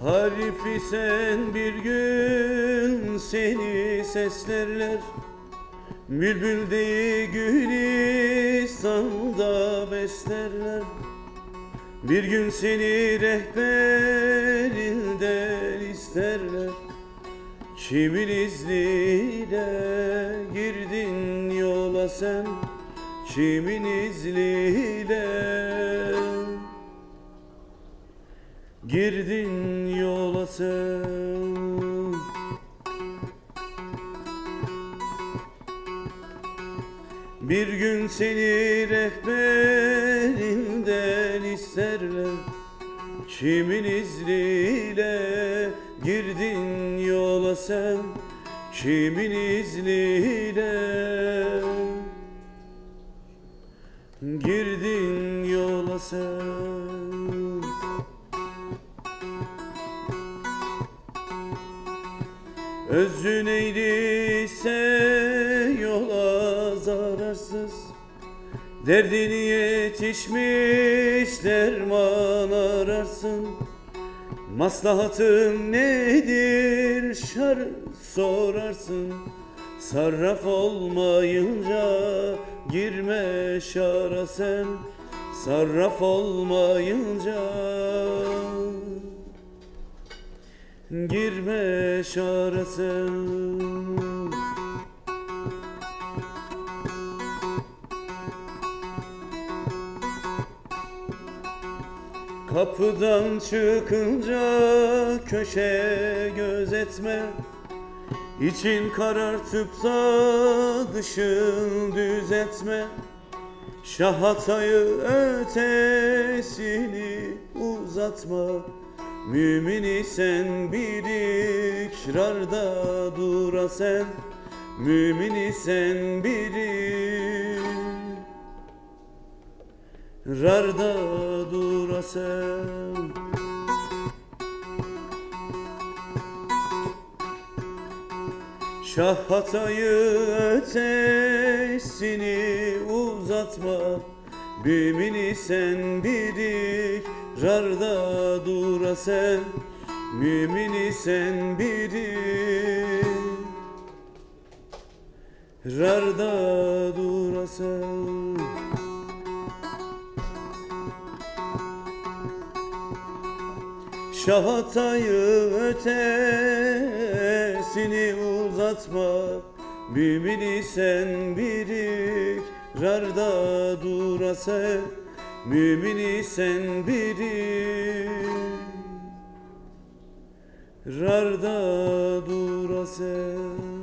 Harifi sen bir gün seni seslerler, bülbül değil Gülistan'da beslerler. Bir gün seni rehberinden isterler, kimin izniyle girdin yola sen, kimin izniyle girdin yola sen. Bir gün seni rehberinden isterler, kimin izniyle girdin yola sen, kimin izniyle girdin yola sen. Özün eğriyse yola zararsız, derdini yetişmiş derman ararsın. Maslahatın nedir şer sorarsın, sarraf olmayınca girme şara sen, sarraf olmayınca girme şara sen. Kapıdan çıkınca köşe gözetme, İçin karartıp da dışın düzeltme. Şahatayı ötesini uzatma, mümini sen bir ikrarda dura sen, mümini sen bir ikrarda dura sen. Şahatayı ötesini uzatma, mümini sen bir ikrarda dura sen, mümini sen bir ikrarda dura sen. Şahatayı ötesini uzatma, mümini sen bir ikrarda dura sen, mümini sen bir ikrarda dura sen.